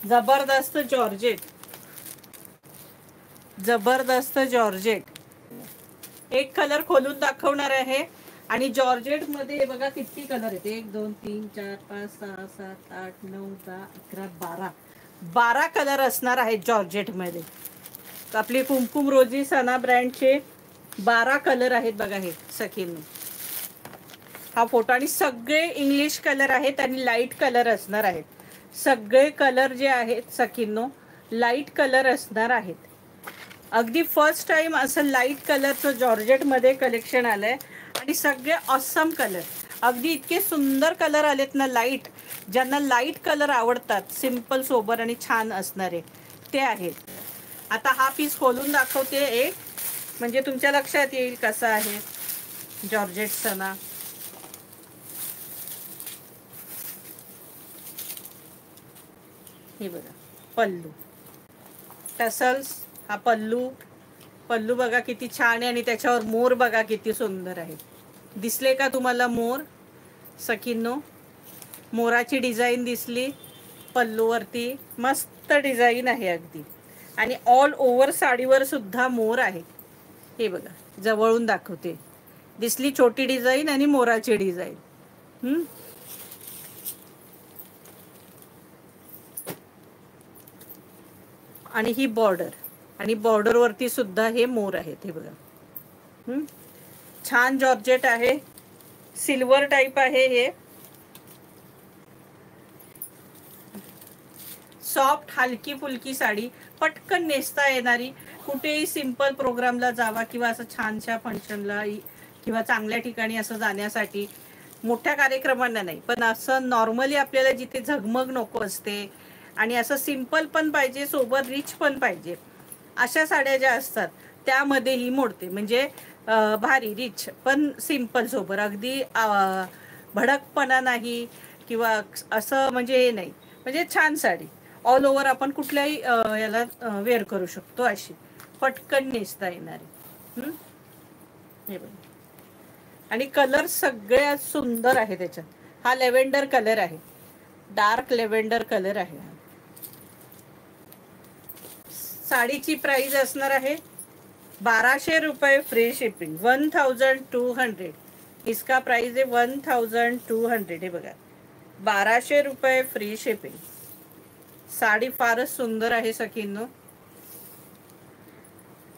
जबरदस्त जॉर्जेट, जबरदस्त जॉर्जेट. एक कलर खोलून दाखवणार आहे. आणि जॉर्जेट मध्ये बघा किती कलर आहेत. 1 2 3 4 5 6 7 8 9 10 11 12 12 कलर असणार आहेत जॉर्जेट मध्ये. आपली कुमकुम रोजी सना ब्रँडचे 12 कलर आहेत बघा. हे सखींनो हा फोटो. आणि सगळे इंग्लिश कलर आहेत आणि लाईट कलर असणार आहेत. सगळे कलर जे आहेत सखींनो लाईट कलर असणार आहेत. अगदी फर्स्ट टाइम असं लाईट कलरचं जॉर्जेटमध्ये कलेक्शन आलंय. आणि सगळे ऑसम कलर, अगदी इतके सुंदर कलर आलेत ना लाईट. ज्यांना लाईट कलर आवडतात, सिंपल सोबर आणि छान असणारे ते आहेत. आता हा पीस खोलून दाखवते एक, म्हणजे तुमच्या लक्षात येईल कसा आहे जॉर्जेट सना. हे बघा पल्लू, टसल्स, हा पल्लू. पल्लू बघा किती छान आहे. आणि त्याच्यावर मोर बघा किती सुंदर आहे. दिसले का तुम्हाला मोर सखींनो? मोराची डिझाईन दिसली पल्लूवरती. मस्त डिझाईन आहे अगदी. आणि ऑल ओव्हर साडीवर सुद्धा मोर आहे. हे बघा जवळून दाखवते. दिसली छोटी डिझाईन आणि मोराची डिझाईन. आणि ही बॉर्डर, आणि बॉर्डरवरती सुद्धा हे मोर आहेत. हे बघा छान जॉर्जेट आहे. सिल्वर टाईप आहे हे. सॉफ्ट हलकी फुलकी साडी, पटकन नेसता येणारी. कुठेही सिंपल प्रोग्रामला जावा किंवा असं छानशा फंक्शनला किंवा चांगल्या ठिकाणी असं जाण्यासाठी, मोठ्या कार्यक्रमांना नाही पण असं नॉर्मली आपल्याला जिथे झगमग नको असते आणि असं सिंपल पण पाहिजे, सोबत रिच पण पाहिजे, अशा साड्या ज्या असतात त्यामध्ये ही मोडते. म्हणजे भारी रिच पण सिंपल सोबत, अगदी भडकपणा नाही किंवा असं म्हणजे हे नाही, म्हणजे छान साडी. ऑल ओव्हर आपण कुठल्याही याला वेअर करू शकतो, अशी पटकन नेसता येणारी. हे बघा. आणि कलर सगळ्यात सुंदर आहे त्याच्यात. हा लेव्हेंडर कलर आहे, डार्क लेव्हेंडर कलर आहे. साडीची प्राइस असणार आहे 1200 रुपये फ्री शिपिंग, 1200. इसका प्राइस आहे 1200. हे बघा 1200 रुपये फ्री शिपिंग. साडी फारच सुंदर आहे सखींनो.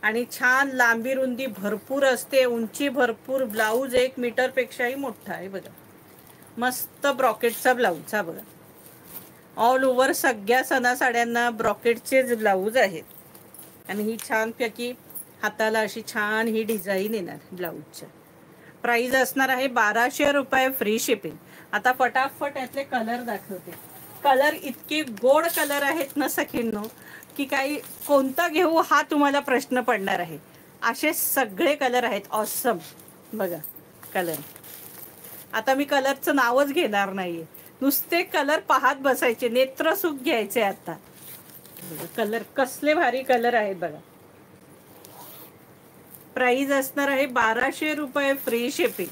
आणि छान लांबी रुंदी भरपूर असते, उंची भरपूर. ब्लाऊज 1 मीटर पेक्षाही मोठा आहे बघा. मस्त ब्रॉकेटचा ब्लाऊज हा बघा. ऑल ओव्हर सगळ्या सणा साड्यांना ब्रॉकेटचेच ब्लाऊज आहेत. आणि ही छानपैकी हाताला अशी छान ही डिझाईन येणार ब्लाऊजच्या. प्राइस असणार आहे 1200 रुपये फ्री शिपिंग. आता फटाफट यातले कलर दाखवते. कलर इतके गोड कलर आहेत ना सखींनो, की काही कोणता घेऊ हा तुम्हाला प्रश्न पडणार आहे. असे सगळे कलर आहेत ऑसम. बघा कलर. आता मी कलरचं नावच घेणार नाहीये, नुसते कलर पाहत बसायचे, नेत्रसुख घ्यायचे. आता कलर कसले भारी कलर आहेत बघा. प्राइस असणार आहे 1200 रुपये फ्री शिपिंग.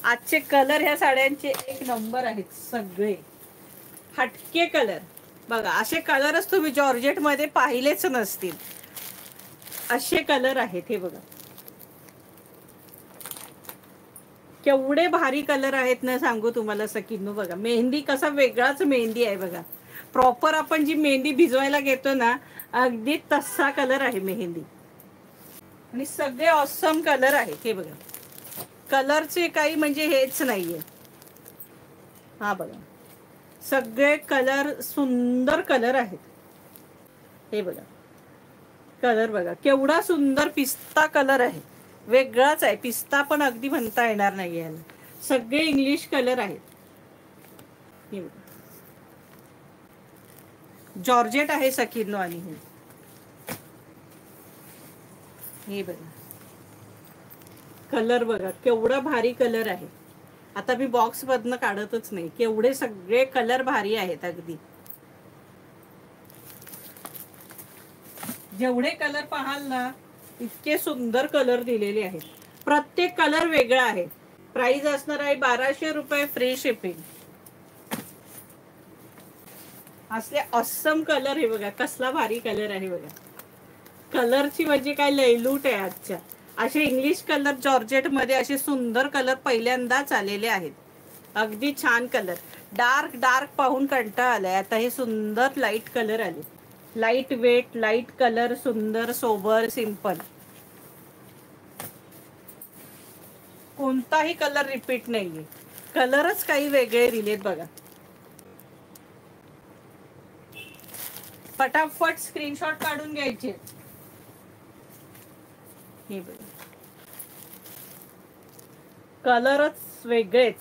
आजचे कलर ह्या साड्यांचे एक नंबर आहेत, सगळे हटके कलर. बघा असे कलरच तुम्ही जॉर्जेट मध्ये पाहिलेच नसतील, असे कलर आहेत. हे बघा केवढे भारी कलर आहेत ना, सांगू तुम्हाला सखींनो. बघा मेहंदी कसा वेगळाच मेहंदी आहे बघा. प्रॉपर आपण जी मेहंदी भिजवायला घेतो ना, अगदी तसा कलर आहे मेहंदी. आणि सगळे ऑसम कलर आहेत. हे बघा कलरचे काही म्हणजे हेच नाहीये. हा बघा सगळे कलर सुंदर कलर आहेत. हे बघा कलर बघा केवढा सुंदर पिस्ता कलर आहे, वेगळाच आहे. पिस्ता पण अगदी म्हणता येणार नाही याला. सगळे इंग्लिश कलर आहेत. हे बघा जॉर्जेट आहे सखींनो. आणि हे बघा कलर बघा केवढा भारी कलर आहे. आता मी बॉक्स मधनं काढतच नाही, केवढे सगळे कलर भारी आहेत अगदी. जेवढे कलर पाहाल ना इतके सुंदर कलर दिलेले आहेत. प्रत्येक कलर वेगळा आहे. प्राइस असणार आहे 1200 रुपये फ्री शिपिंग. असले ऑसम कलर आहे बघा, कसला भारी कलर आहे बघा. कलरची म्हणजे काय लयलूट आहे आजच्या. असे इंग्लिश कलर जॉर्जेट मध्ये असे सुंदर कलर पहिल्यांदाच आलेले आहेत. अगदी छान कलर. डार्क डार्क पाहून कंटाळा आलाय. आता हे सुंदर लाईट कलर आले. लाईट वेट, लाईट कलर, सुंदर, सोबर, सिंपल. कोणताही कलर रिपीट नाहीये. कलरच काही वेगळे दिलेत बघा. फटाफट स्क्रीनशॉट काढून घ्यायचे. हे बघा, कलरच वेगळेच,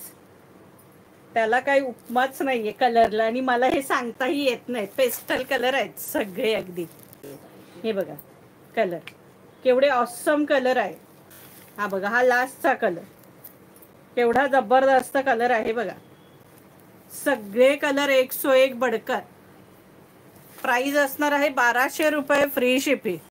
त्याला काही उपमाच नाहीये कलरला. आणि मला हे सांगताही येत नाही. पेस्टल कलर आहेत सगळे अगदी. हे बघा कलर केवढे ऑसम कलर आहे. हा बघा, हा लास्टचा कलर केवढा जबरदस्त कलर आहे बघा. सगळे कलर 101 बडकर. प्राइस असणार आहे 1200 रुपये, फ्री शिपिंग.